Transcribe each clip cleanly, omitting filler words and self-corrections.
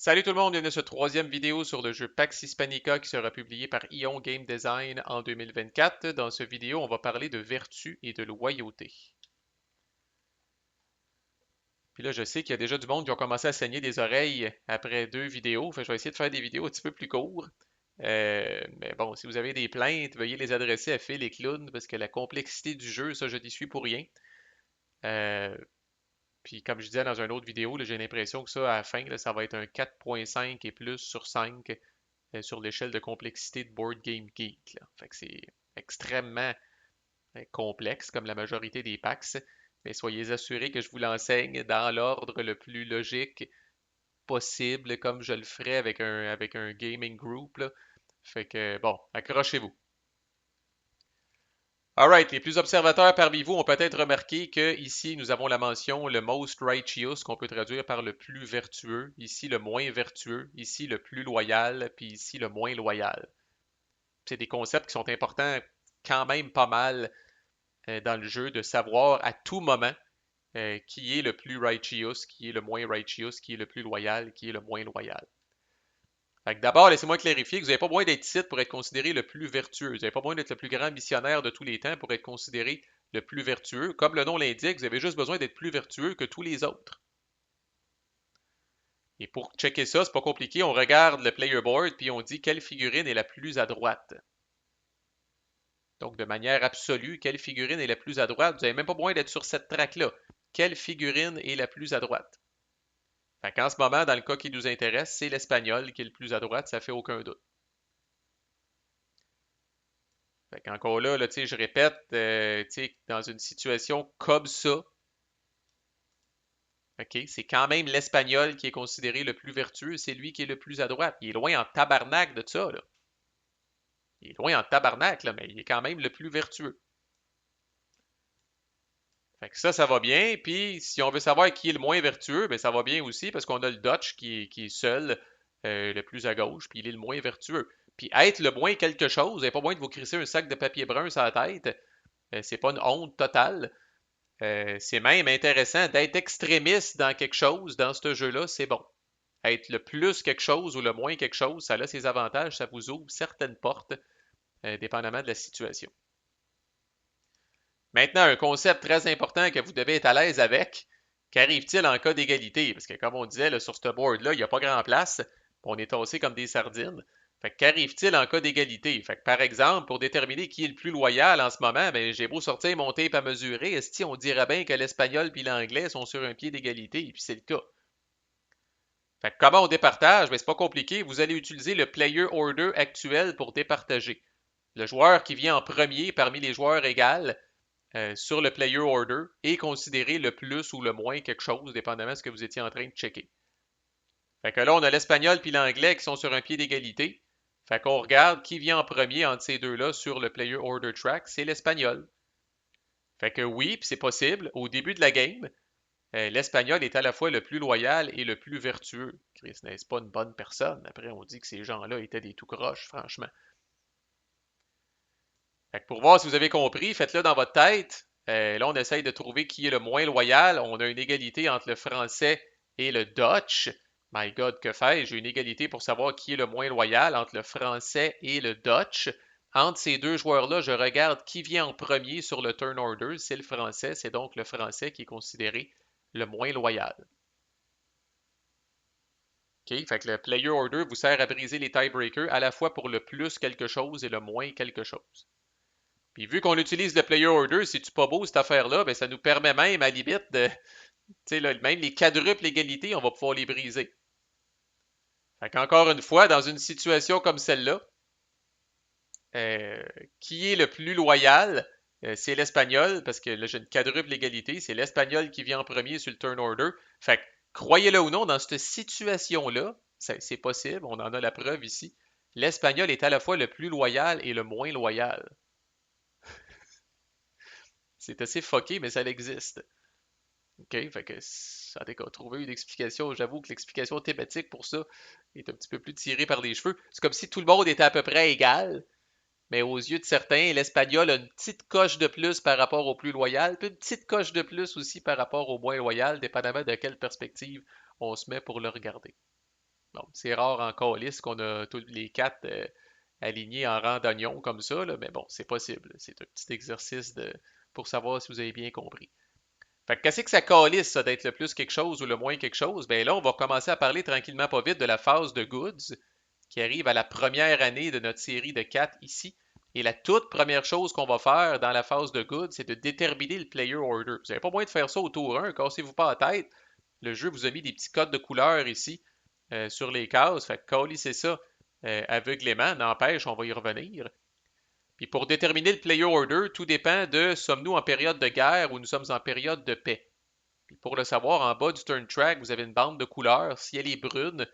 Salut tout le monde, bienvenue à cette troisième vidéo sur le jeu Pax Hispanica qui sera publié par Ion Game Design en 2024. Dans cette vidéo, on va parler de vertu et de loyauté. Puis là, je sais qu'il y a déjà du monde qui ont commencé à saigner des oreilles après deux vidéos. Fait que je vais essayer de faire des vidéos un petit peu plus courtes. Mais bon, si vous avez des plaintes, veuillez les adresser à Phil et Clown parce que la complexité du jeu, ça, je n'y suis pour rien. Euh, Puis comme je disais dans une autre vidéo, là, j'ai l'impression que ça, à la fin, là, ça va être un 4.5 et plus sur 5 sur l'échelle de complexité de Board Game Geek, là. Fait que c'est extrêmement complexe, comme la majorité des packs. Mais soyez assurés que je vous l'enseigne dans l'ordre le plus logique possible, comme je le ferais avec un gaming group, là. Fait que, bon, accrochez-vous. Alright, les plus observateurs parmi vous ont peut-être remarqué que ici nous avons la mention le most righteous, qu'on peut traduire par le plus vertueux, ici le moins vertueux, ici le plus loyal, puis ici le moins loyal. C'est des concepts qui sont importants quand même pas mal dans le jeu, de savoir à tout moment qui est le plus righteous, qui est le moins righteous, qui est le plus loyal, qui est le moins loyal. Fait que d'abord, laissez-moi clarifier que vous n'avez pas besoin d'être ici pour être considéré le plus vertueux. Vous n'avez pas besoin d'être le plus grand missionnaire de tous les temps pour être considéré le plus vertueux. Comme le nom l'indique, vous avez juste besoin d'être plus vertueux que tous les autres. Et pour checker ça, c'est pas compliqué, on regarde le player board puis on dit quelle figurine est la plus à droite. Donc, de manière absolue, quelle figurine est la plus à droite? Vous n'avez même pas besoin d'être sur cette track-là. Quelle figurine est la plus à droite? Fait qu'en ce moment, dans le cas qui nous intéresse, c'est l'espagnol qui est le plus à droite, ça fait aucun doute. Fait qu'encore là, je répète, dans une situation comme ça, ok, c'est quand même l'espagnol qui est considéré le plus vertueux, c'est lui qui est le plus à droite. Il est loin en tabarnak de ça, là. Il est loin en tabarnak, là, mais il est quand même le plus vertueux. Fait que ça va bien. Puis, si on veut savoir qui est le moins vertueux, ben ça va bien aussi parce qu'on a le Dutch qui est seul, le plus à gauche, puis il est le moins vertueux. Puis être le moins quelque chose, vous n'avez pas besoin de vous crisser un sac de papier brun sur la tête. C'est pas une honte totale. C'est même intéressant d'être extrémiste dans quelque chose, dans ce jeu-là, c'est bon. Être le plus quelque chose ou le moins quelque chose, ça a ses avantages, ça vous ouvre certaines portes, dépendamment de la situation. Maintenant, un concept très important que vous devez être à l'aise avec, qu'arrive-t-il en cas d'égalité? Parce que comme on disait là, sur ce board-là, il n'y a pas grand place, on est tassé comme des sardines. Fait que qu'arrive-t-il en cas d'égalité? Fait que par exemple, pour déterminer qui est le plus loyal en ce moment, ben, j'ai beau sortir mon tape à mesurer, est-ce qu'on dirait bien que l'espagnol et l'anglais sont sur un pied d'égalité? Et puis c'est le cas. Fait que comment on départage? Ben, c'est pas compliqué. Vous allez utiliser le player order actuel pour départager. Le joueur qui vient en premier parmi les joueurs égales sur le player order et considérer le plus ou le moins quelque chose, dépendamment de ce que vous étiez en train de checker. Fait que là, on a l'espagnol puis l'anglais qui sont sur un pied d'égalité. Fait qu'on regarde qui vient en premier entre ces deux-là sur le player order track, c'est l'espagnol. Fait que oui, puis c'est possible. Au début de la game, l'espagnol est à la fois le plus loyal et le plus vertueux. Chris, n'est-ce pas une bonne personne? Après, on dit que ces gens-là étaient des tout croches, franchement. Fait que pour voir si vous avez compris, faites-le dans votre tête. Là, on essaye de trouver qui est le moins loyal. On a une égalité entre le français et le Dutch. My God, que fais-je? J'ai une égalité pour savoir qui est le moins loyal entre le français et le Dutch. Entre ces deux joueurs-là, je regarde qui vient en premier sur le turn order. C'est le français. C'est donc le français qui est considéré le moins loyal. OK? Fait que le player order vous sert à briser les tiebreakers à la fois pour le plus quelque chose et le moins quelque chose. Puis vu qu'on utilise le player order, c'est-tu pas beau cette affaire-là? Ben, ça nous permet même, à la limite, de, même les quadruples égalités, on va pouvoir les briser. Fait qu'encore une fois, dans une situation comme celle-là, euh, qui est le plus loyal? C'est l'Espagnol, parce que là, j'ai une quadruple égalité. C'est l'Espagnol qui vient en premier sur le turn order. Fait que, croyez-le ou non, dans cette situation-là, c'est possible, on en a la preuve ici. L'Espagnol est à la fois le plus loyal et le moins loyal. C'est assez fucké, mais ça existe. OK, fait que ça a trouvé une explication. J'avoue que l'explication thématique pour ça est un petit peu plus tirée par les cheveux. C'est comme si tout le monde était à peu près égal, mais aux yeux de certains, l'espagnol a une petite coche de plus par rapport au plus loyal, puis une petite coche de plus aussi par rapport au moins loyal, dépendamment de quelle perspective on se met pour le regarder. Bon, c'est rare en calice qu'on a tous les quatre alignés en rang d'oignon comme ça, là, mais bon, c'est possible. C'est un petit exercice pour savoir si vous avez bien compris. Fait que qu'est-ce que ça calisse, ça, d'être le plus quelque chose ou le moins quelque chose? Ben là, on va commencer à parler tranquillement pas vite de la phase de goods qui arrive à la première année de notre série de 4 ici. Et la toute première chose qu'on va faire dans la phase de goods, c'est de déterminer le player order. Vous n'avez pas moyen de faire ça au tour 1, cassez-vous pas la tête. Le jeu vous a mis des petits codes de couleurs ici sur les cases. Fait que calissez ça aveuglément. N'empêche, on va y revenir. Puis pour déterminer le player order, tout dépend de sommes-nous en période de guerre ou nous sommes en période de paix. Puis pour le savoir, en bas du turn track, vous avez une bande de couleurs. Si elle est brune,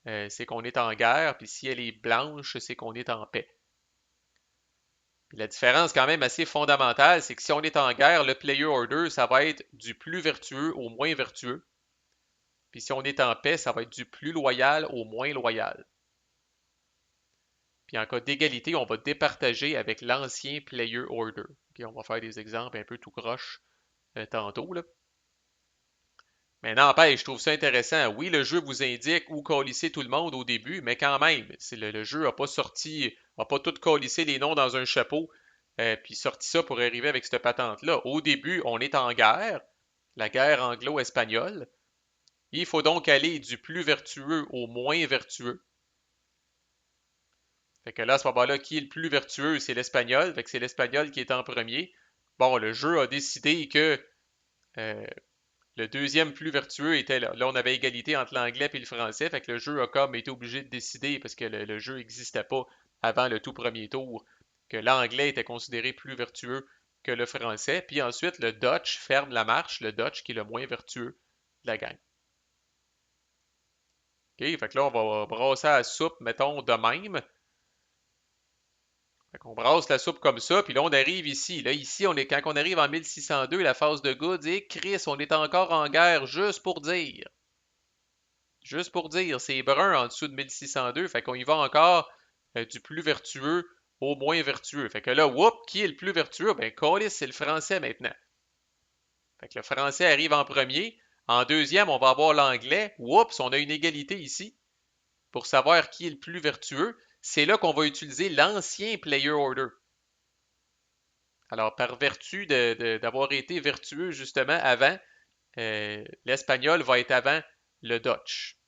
c'est qu'on est en guerre, puis si elle est blanche, c'est qu'on est en paix. Puis la différence quand même assez fondamentale, c'est que si on est en guerre, le player order, ça va être du plus vertueux au moins vertueux. Puis si on est en paix, ça va être du plus loyal au moins loyal. Puis en cas d'égalité, on va départager avec l'ancien player order. Puis on va faire des exemples un peu tout croche tantôt, là. Mais n'empêche, je trouve ça intéressant. Oui, le jeu vous indique où colisser tout le monde au début, mais quand même, le jeu n'a pas sorti, n'a pas tout colissé les noms dans un chapeau, puis sorti ça pour arriver avec cette patente-là. Au début, on est en guerre, la guerre anglo-espagnole. Il faut donc aller du plus vertueux au moins vertueux. Fait que là, à ce moment-là, qui est le plus vertueux? C'est l'Espagnol. Fait que c'est l'Espagnol qui est en premier. Bon, le jeu a décidé que euh, le deuxième plus vertueux était là. Là, on avait égalité entre l'anglais et le français. Fait que le jeu a comme été obligé de décider, parce que le jeu n'existait pas avant le tout premier tour, que l'anglais était considéré plus vertueux que le français. Puis ensuite, le Dutch ferme la marche, le Dutch qui est le moins vertueux de la gang. OK, fait que là, on va brasser la soupe, mettons, de même. Fait qu'on brasse la soupe comme ça, puis là, on arrive ici. Là, ici, quand on arrive en 1602, la phase de goods, et Chris, on est encore en guerre, juste pour dire. Juste pour dire, c'est brun en dessous de 1602, fait qu'on y va encore du plus vertueux au moins vertueux. Fait que là, whoop, qui est le plus vertueux? Ben, Callis, c'est le français maintenant. Fait que le français arrive en premier. En deuxième, on va avoir l'anglais. Oups, on a une égalité ici. Pour savoir qui est le plus vertueux, c'est là qu'on va utiliser l'ancien player order. Alors, par vertu d'avoir été vertueux justement avant, l'espagnol va être avant le Dutch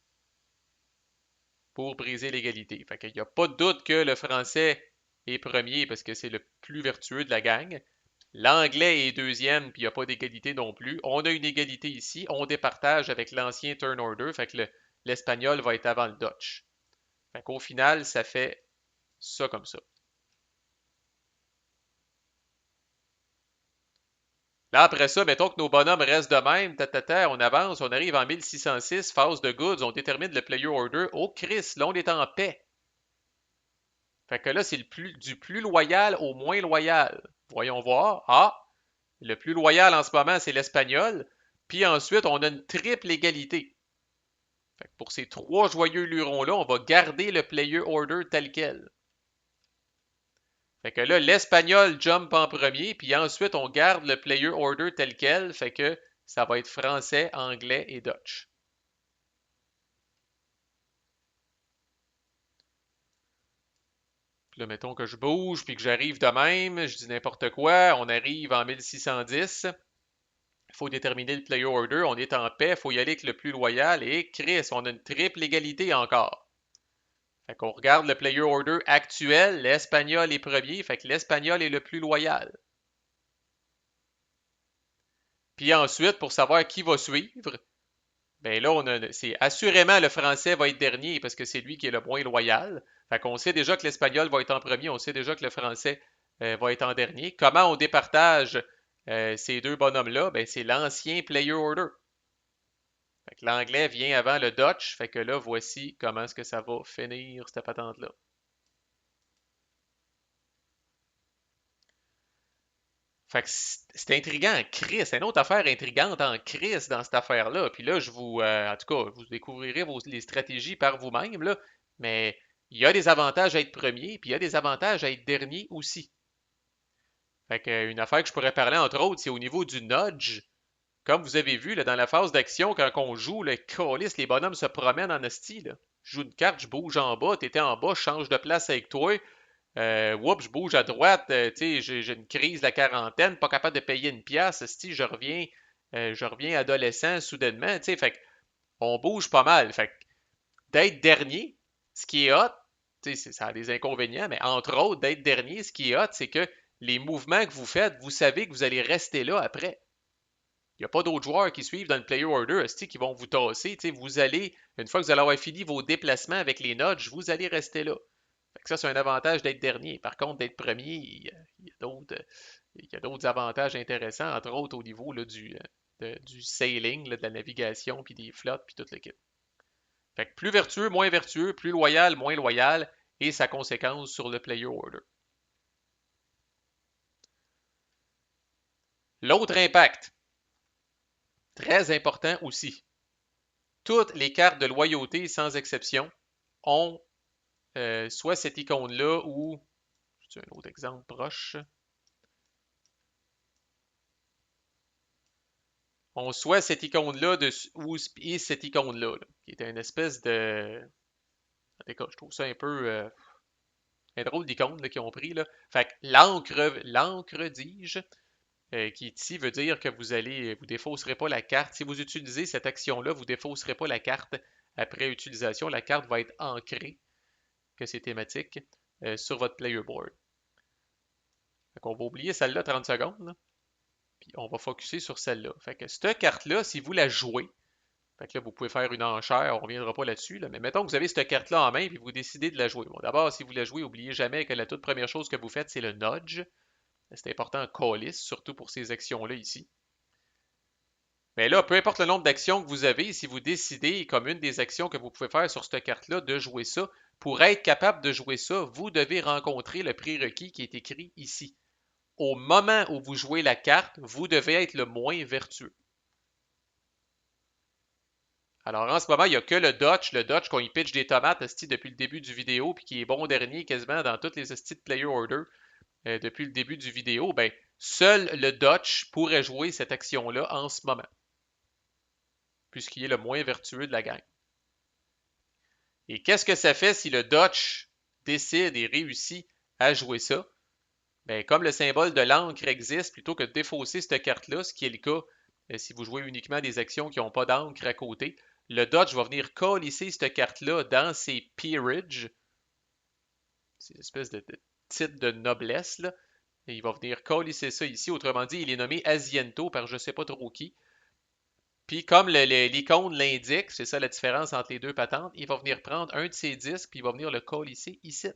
pour briser l'égalité. Fait qu'il n'y a pas de doute que le français est premier parce que c'est le plus vertueux de la gang. L'anglais est deuxième, puis il n'y a pas d'égalité non plus. On a une égalité ici. On départage avec l'ancien turn order. Fait que l'espagnol va être avant le Dutch. Fait qu'au final, ça fait ça comme ça. Là, après ça, mettons que nos bonhommes restent de même, on avance, on arrive en 1606, phase de goods, on détermine le player order. Oh Chris, là, on est en paix. Fait que là, c'est du plus loyal au moins loyal. Voyons voir. Ah, le plus loyal en ce moment, c'est l'Espagnol. Puis ensuite, on a une triple égalité. Fait que pour ces trois joyeux lurons-là, on va garder le player order tel quel. Fait que là, l'Espagnol jump en premier, puis ensuite, on garde le player order tel quel. Fait que ça va être français, anglais et Dutch. Puis là, mettons que je bouge, puis que j'arrive de même, je dis n'importe quoi, on arrive en 1610. Il faut déterminer le player order, on est en paix, il faut y aller avec le plus loyal, et Chris, on a une triple égalité encore. Fait qu'on regarde le player order actuel, l'Espagnol est premier, fait que l'Espagnol est le plus loyal. Puis ensuite, pour savoir qui va suivre, ben là, c'est assurément le français va être dernier parce que c'est lui qui est le moins loyal. Fait qu'on sait déjà que l'espagnol va être en premier, on sait déjà que le français va être en dernier. Comment on départage ces deux bonhommes-là? Ben, c'est l'ancien player order. Fait que l'anglais vient avant le Dutch. Fait que là, voici comment est-ce que ça va finir, cette patente-là. Fait que c'est intriguant en crise. C'est une autre affaire intrigante en crise dans cette affaire-là. Puis là, en tout cas, vous découvrirez les stratégies par vous-même, là. Mais il y a des avantages à être premier, puis il y a des avantages à être dernier aussi. Fait que, une affaire que je pourrais parler, entre autres, c'est au niveau du nudge. Comme vous avez vu, là, dans la phase d'action, quand on joue, le calice, les bonhommes se promènent en hostie, là. je joue une carte, je bouge en bas, t'étais en bas, je change de place avec toi. Oups, je bouge à droite, tu sais, j'ai une crise de la quarantaine, pas capable de payer une pièce, si je reviens adolescent soudainement, tu sais, fait on bouge pas mal. Fait que d'être dernier, ce qui est hot, tu sais, ça a des inconvénients, mais entre autres, d'être dernier, ce qui est hot, c'est que les mouvements que vous faites, vous savez que vous allez rester là après. Il n'y a pas d'autres joueurs qui suivent dans le player order qui vont vous tasser. Vous allez, une fois que vous allez avoir fini vos déplacements avec les nudges, vous allez rester là. Fait que ça, c'est un avantage d'être dernier. Par contre, d'être premier, il y a d'autres avantages intéressants, entre autres au niveau là, du sailing, là, de la navigation, puis des flottes, puis toute l'équipe. Fait que plus vertueux, plus loyal, moins loyal, et sa conséquence sur le player order. L'autre impact, très important aussi. Toutes les cartes de loyauté, sans exception, ont soit cette icône-là ou, c'est un autre exemple proche, ont soit cette icône-là ou et cette icône-là, qui est une espèce de. En tout cas, je trouve ça un drôle d'icône qu'ils ont pris. Là. Fait que l'encre, dis-je, qui ici veut dire que vous défausserez pas la carte. Si vous utilisez cette action-là, vous défausserez pas la carte après utilisation. La carte va être ancrée, que c'est thématique, sur votre player board. Fait qu'on va oublier celle-là 30 secondes, là, puis on va focuser sur celle-là. Fait que cette carte-là, si vous la jouez, fait que là, vous pouvez faire une enchère, on ne reviendra pas là-dessus, là, mais mettons que vous avez cette carte-là en main et vous décidez de la jouer. Bon, d'abord, si vous la jouez, n'oubliez jamais que la toute première chose que vous faites, c'est le nudge. C'est important en calice, surtout pour ces actions-là ici. Mais là, peu importe le nombre d'actions que vous avez, si vous décidez, comme une des actions que vous pouvez faire sur cette carte-là, de jouer ça, pour être capable de jouer ça, vous devez rencontrer le prérequis qui est écrit ici. Au moment où vous jouez la carte, vous devez être le moins vertueux. Alors en ce moment, il n'y a que le Dutch qu'on y pitch des tomates depuis le début du vidéo, puis qui est bon dernier quasiment dans toutes les de player order depuis le début du vidéo. Ben, seul le Dutch pourrait jouer cette action-là en ce moment, puisqu'il est le moins vertueux de la gang. Et qu'est-ce que ça fait si le Dutch décide et réussit à jouer ça? Ben, comme le symbole de l'encre existe, plutôt que de défausser cette carte-là, ce qui est le cas si vous jouez uniquement des actions qui n'ont pas d'encre à côté, le Dodge va venir colisser cette carte-là dans ses peerages, c'est une espèce de titre de noblesse, là. Et il va venir colisser ça ici. Autrement dit, il est nommé Asiento par je ne sais pas trop qui. Puis comme l'icône l'indique, c'est ça la différence entre les deux patentes, il va venir prendre un de ses disques puis il va venir le colisser ici.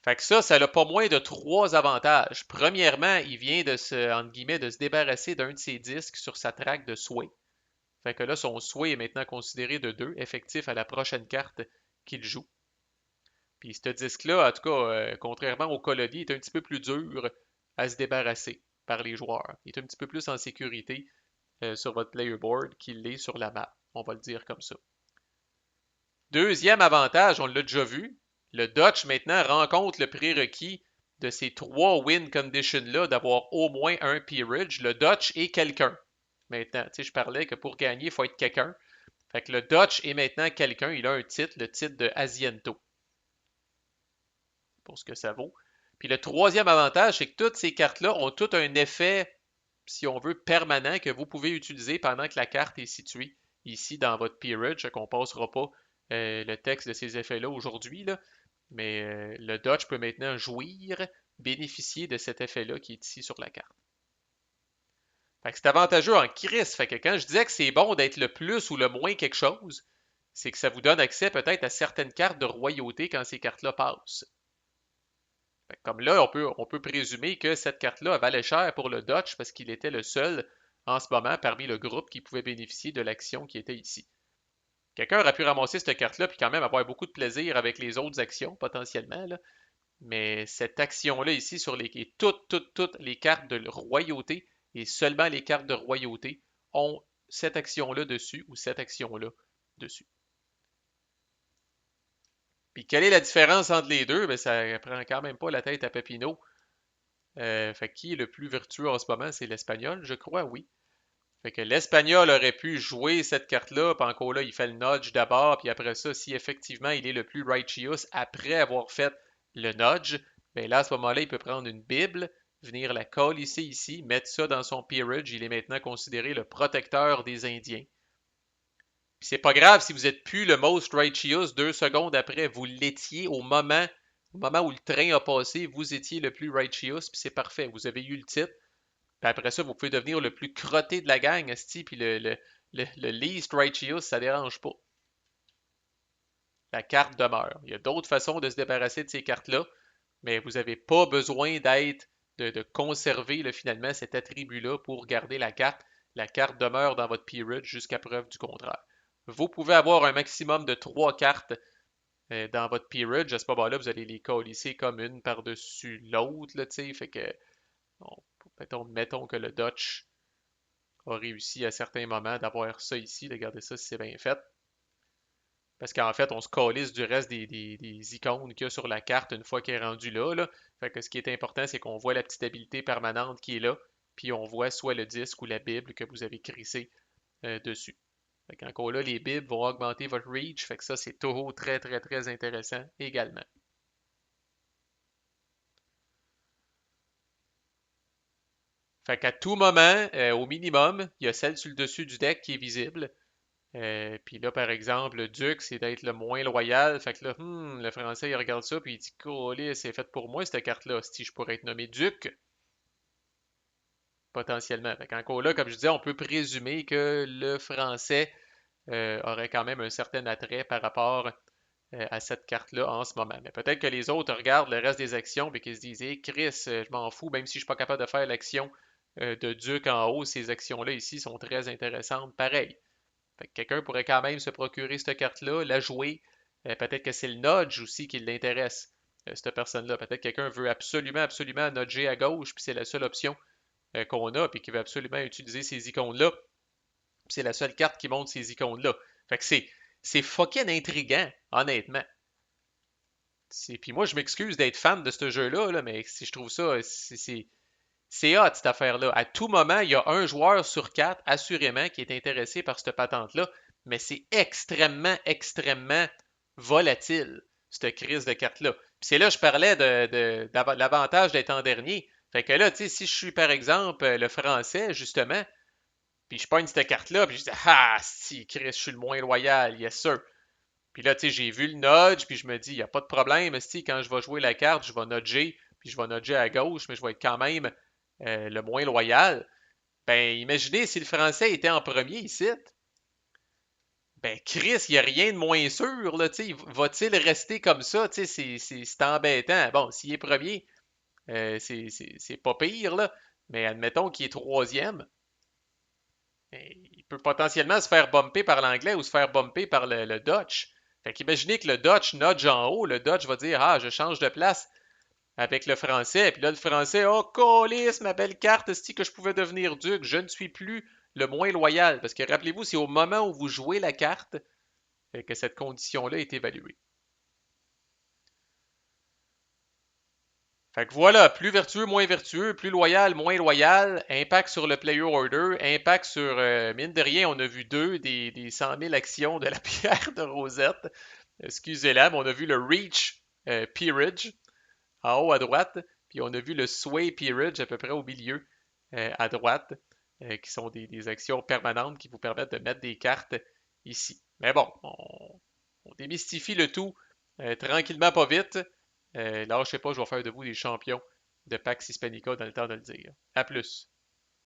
Fait que ça n'a pas moins de trois avantages. Premièrement, il vient entre guillemets, de se débarrasser d'un de ses disques sur sa traque de sway. Fait que là, son sway est maintenant considéré de 2, effectif à la prochaine carte qu'il joue. Puis ce disque-là, en tout cas, contrairement au Colony, est un petit peu plus dur à se débarrasser par les joueurs. Il est un petit peu plus en sécurité sur votre player board qu'il l'est sur la map. On va le dire comme ça. Deuxième avantage, on l'a déjà vu, le Dutch maintenant rencontre le prérequis de ces trois win conditions-là d'avoir au moins un peerage. Le Dutch est quelqu'un. Maintenant, tu sais, je parlais que pour gagner, il faut être quelqu'un. Fait que le Dutch est maintenant quelqu'un. Il a un titre, le titre de Asiento. Pour ce que ça vaut. Puis le troisième avantage, c'est que toutes ces cartes-là ont tout un effet, si on veut, permanent que vous pouvez utiliser pendant que la carte est située ici dans votre peerage, qu'on ne passera pas le texte de ces effets-là aujourd'hui, là. Mais le Dutch peut maintenant jouir, bénéficier de cet effet-là qui est ici sur la carte. Fait que c'est avantageux en crise. Fait que quand je disais que c'est bon d'être le plus ou le moins quelque chose, c'est que ça vous donne accès peut-être à certaines cartes de royauté quand ces cartes-là passent. Fait que comme là, on peut présumer que cette carte-là valait cher pour le Dutch parce qu'il était le seul en ce moment parmi le groupe qui pouvait bénéficier de l'action qui était ici. Quelqu'un aurait pu ramasser cette carte-là puis quand même avoir beaucoup de plaisir avec les autres actions potentiellement, là. Mais cette action-là ici sur toutes les cartes de royauté et seulement les cartes de royauté ont cette action-là dessus ou cette action-là dessus. Puis quelle est la différence entre les deux? Ben, ça prend quand même pas la tête à Papineau. Fait qui est le plus vertueux en ce moment? C'est l'Espagnol, je crois, oui. Fait que l'Espagnol aurait pu jouer cette carte-là, puis encore là, il fait le nudge d'abord, puis après ça, si effectivement il est le plus righteous après avoir fait le nudge, ben là, à ce moment-là, il peut prendre une Bible, venir la colisser ici, mettre ça dans son peerage. Il est maintenant considéré le protecteur des Indiens. Puis c'est pas grave si vous êtes plus le most righteous 2 secondes après, vous l'étiez au moment où le train a passé, vous étiez le plus righteous, puis c'est parfait, vous avez eu le titre. Puis après ça, vous pouvez devenir le plus crotté de la gang, esti, puis le least righteous, ça dérange pas. La carte demeure. Il y a d'autres façons de se débarrasser de ces cartes-là, mais vous n'avez pas besoin de conserver finalement cet attribut-là pour garder la carte. La carte demeure dans votre peerage jusqu'à preuve du contraire. Vous pouvez avoir un maximum de 3 cartes dans votre peerage. À ce moment-là, vous allez les colisser comme une par-dessus l'autre, là, tu sais. Fait que, mettons que le Dutch a réussi à certains moments d'avoir ça ici. Regardez ça si c'est bien fait. Parce qu'en fait, on se calisse du reste des icônes qu'il y a sur la carte une fois qu'elle est rendue là, là. Fait que ce qui est important, c'est qu'on voit la petite habilité permanente qui est là, puis on voit soit le disque ou la Bible que vous avez crissé dessus. Fait qu'encore là, les Bibles vont augmenter votre reach, fait que ça, c'est toujours très, très, très intéressant également. Fait qu'à tout moment, au minimum, il y a celle sur le dessus du deck qui est visible. Puis là, par exemple, le duc, c'est d'être le moins loyal. Fait que là, le français, il regarde ça, puis il dit, Colin, c'est fait pour moi, cette carte-là. Si je pourrais être nommé duc, potentiellement. Fait qu'encore là, comme je disais, on peut présumer que le français aurait quand même un certain attrait par rapport à cette carte-là en ce moment. Mais peut-être que les autres regardent le reste des actions et qu'ils se disent, hey, Chris, je m'en fous, même si je ne suis pas capable de faire l'action de duc en haut, ces actions-là ici sont très intéressantes. Pareil. Fait que quelqu'un pourrait quand même se procurer cette carte-là, la jouer. Peut-être que c'est le nudge aussi qui l'intéresse, cette personne-là. Peut-être que quelqu'un veut absolument, absolument nudger à gauche, puis c'est la seule option qu'on a, puis qui veut absolument utiliser ces icônes-là. Puis c'est la seule carte qui montre ces icônes-là. Fait que c'est fucking intriguant, honnêtement. Puis moi, je m'excuse d'être fan de ce jeu-là, là, mais si je trouve ça, c'est hot, cette affaire-là. À tout moment, il y a un joueur sur 4, assurément, qui est intéressé par cette patente-là, mais c'est extrêmement, extrêmement volatile, cette crise de cartes-là. Puis c'est là que je parlais de l'avantage d'être en dernier. Fait que là, tu sais, si je suis, par exemple, le français, justement, puis je pogne cette carte-là, puis je dis, ah, si, Chris, je suis le moins loyal, yes sir. Puis là, tu sais, j'ai vu le nudge, puis je me dis, il n'y a pas de problème, si, quand je vais jouer la carte, je vais nudger, puis je vais nudger à gauche, mais je vais être quand même le moins loyal. Ben, imaginez si le français était en premier ici. Ben, Chris, il n'y a rien de moins sûr, là, tu sais, va-t-il rester comme ça, tu sais, c'est embêtant. Bon, s'il est premier, c'est pas pire, là, mais admettons qu'il est troisième, ben, il peut potentiellement se faire bumper par l'anglais ou se faire bumper par le Dutch. Fait qu'imaginez que le Dutch nudge en haut, le Dutch va dire, ah, je change de place avec le français. Puis là, le français, oh, colis, ma belle carte, cest que je pouvais devenir duc? Je ne suis plus le moins loyal. Parce que rappelez-vous, c'est au moment où vous jouez la carte que cette condition-là est évaluée. Fait que voilà, plus vertueux, moins vertueux, plus loyal, moins loyal, impact sur le player order, impact sur, mine de rien, on a vu des 100 000 actions de la pierre de Rosette. Excusez-la, mais on a vu le Reach Peerage en haut à droite, puis on a vu le Sway Peerage à peu près au milieu à droite, qui sont des actions permanentes qui vous permettent de mettre des cartes ici. Mais bon, on démystifie le tout tranquillement, pas vite. Là, je sais pas, je vais faire de vous des champions de Pax Hispanica dans le temps de le dire. À plus.